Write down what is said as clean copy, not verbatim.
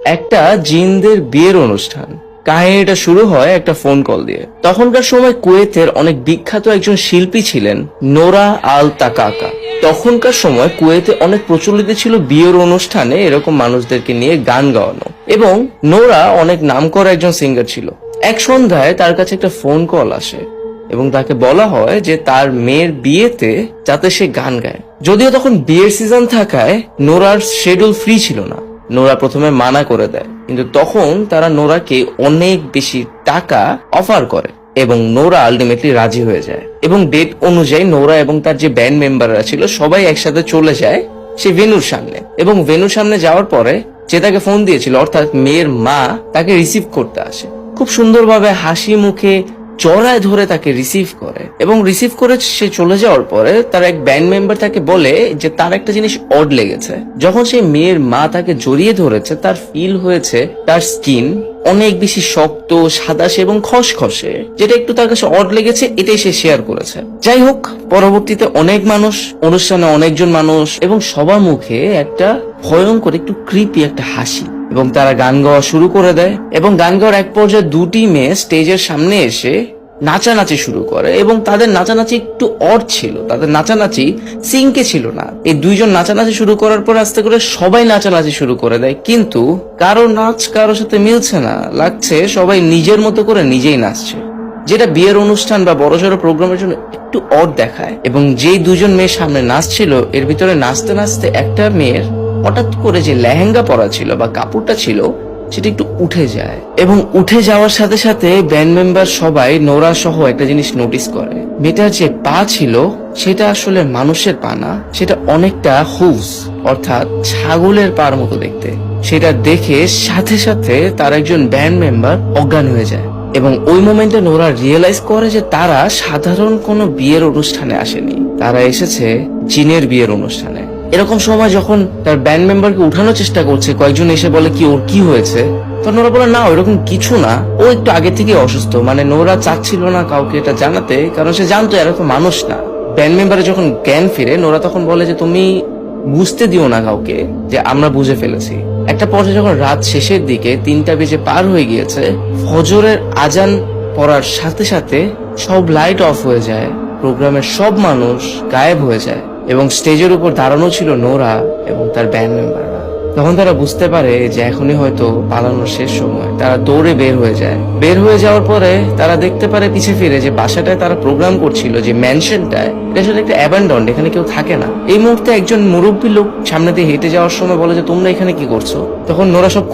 একটা জিনদের বিয়ের অনুষ্ঠান। কাহিনীটা শুরু হয় একটা ফোন কল দিয়ে। তখনকার সময় কুয়েতের অনেক বিখ্যাত একজন শিল্পী ছিলেন নোরা আল তাকাকা। তখনকার সময় কুয়েতে অনেক প্রচলিত ছিল বিয়ের অনুষ্ঠানে এরকম মানুষদেরকে নিয়ে গান গাওয়ানো, এবং নোরা অনেক নামকরা একজন সিঙ্গার ছিল। এক সন্ধ্যায় তার কাছে একটা ফোন কল আসে এবং তাকে বলা হয় যে তার মেয়ের বিয়েতে যাতে সে গান গায়। যদিও তখন বিয়ের সিজন থাকায় নোরার শিডিউল ফ্রি ছিল না। নোরা প্রথমে মানা করে দেয়, কিন্তু তখন তারা নোরাকে অনেক বেশি টাকা অফার করে এবং নোরা আলটিমেটলি রাজি হয়ে যায়। এবং ডেট অনুযায়ী নোরা এবং তার যে ব্যান্ড মেম্বাররা ছিল সবাই একসাথে চলে যায় সে ভেন্যুর সামনে। এবং ভেন্যুর সামনে যাওয়ার পরে যে তাকে ফোন দিয়েছিল, অর্থাৎ মেয়ের মা, তাকে রিসিভ করতে আসে। খুব সুন্দরভাবে হাসি মুখে জড়ায় ধরে তাকে রিসিভ করে, এবং রিসিভ করে সে চলে যাওয়ার পরে তার এক ব্যান্ড মেম্বার তাকে বলে যে তার একটা জিনিস অড লেগেছে। যখন সেই মেয়ের মা তাকে জড়িয়ে ধরেছে, তার ফিল হয়েছে তার স্কিন অনেক বেশি শক্ত, সাদাসে এবং খসখসে, যেটা একটু তার কাছে অড লেগেছে। এটাই সে শেয়ার করেছে। যাই হোক, পরবর্তীতে অনেক মানুষ, অনুষ্ঠানে অনেকজন মানুষ, এবং সবার মুখে একটা ভয়ঙ্কর, একটু ক্রিপি একটা হাসি, এবং তারা গান গাওয়া শুরু করে দেয়। এবং গান গাওয়ার এক পর্যায়ে দুটি মেয়ে স্টেজের সামনে এসে নাচানাচি শুরু করে, এবং তাদের নাচানাচি একটু অড ছিল, তাদের নাচানাচি সিঙ্কে ছিল না। এই দুইজন নাচানাচি শুরু করার পর আস্তে করে সবাই নাচানাচি শুরু করে দেয়, কিন্তু কারো নাচ কারোর সাথে মিলছে না। লাগছে সবাই নিজের মতো করে নিজেই নাচছে, যেটা বিয়ের অনুষ্ঠান বা বড়সড় প্রোগ্রামের জন্য একটু অড দেখায়। এবং যেই দুজন মেয়ের সামনে নাচছিল, এর ভিতরে নাচতে নাচতে একটা মেয়ের হঠাৎ করে যে লেহেঙ্গা পরা ছিল বা কাপড়টা ছিল সেটা একটু উঠে যায়, এবং উঠে যাওয়ার সাথে সাথে ব্যান্ড মেম্বার সবাই নোরা সহ একটা জিনিস নোটিস করে। মেয়েটার যে পা ছিল সেটা আসলে মানুষের পা না, সেটা অনেকটা হুভস, অর্থাৎ ছাগলের পার মতো দেখতে। সেটা দেখে সাথে সাথে তার একজন ব্যান্ড মেম্বার অজ্ঞান হয়ে যায়। এবং ওই মোমেন্টে নোরা রিয়েলাইজ করে যে তারা সাধারণ কোনো বিয়ের অনুষ্ঠানে আসেনি, তারা এসেছে জিনের বিয়ের অনুষ্ঠানে। এরকম সময় যখন তার ব্যান্ড মেম্বারকে উঠানোর চেষ্টা করছে, কয়েকজন এসে বলে কি ওর কি হয়েছে, তো নোরা বলে না, ওইরকম কিছু না, ও একটু আগে থেকে অসুস্থ। মানে নোরা চাচ্ছিল না কাউকে এটা জানাতে, কারণ সে জানতো এরা তো মানুষ না। ব্যান্ড মেম্বারে যখন জ্ঞান ফিরে, নোরা তখন বলে যে তুমি বুঝতে দিও না কাউকে যে আমরা বুঝে ফেলেছি। একটা পর্যায়ে যখন রাত শেষের দিকে 3টা বেজে পার হয়ে গিয়েছে, ফজরের আজান পড়ার সাথে সাথে সব লাইট অফ হয়ে যায়, প্রোগ্রামের সব মানুষ গায়েব হয়ে যায়, এবং স্টেজের উপর দাঁড়ানো ছিল নোরা এবং তার ব্যান্ড মেম্বাররা। তখন তারা বুঝতে পারে যে এখনই হয়তো পালানোর শেষ সময়। তারা দৌড়ে বের হয়ে যায়। বের হয়ে যাওয়ার পরে তারা দেখতে পারে পিছে ফিরে যে বাসাটায় তারা প্রোগ্রাম করছিল, যে ম্যানশনটায়, এটা আসলে একটা অ্যাবান্ডন্ড, এখানে কেউ থাকে না। এই মুহূর্তে একজন মুরব্বী লোক সামনে দিয়ে হেঁটে যাওয়ার সময় বলে যে তোমরা এখানে কি করছো? তখন নোরা সব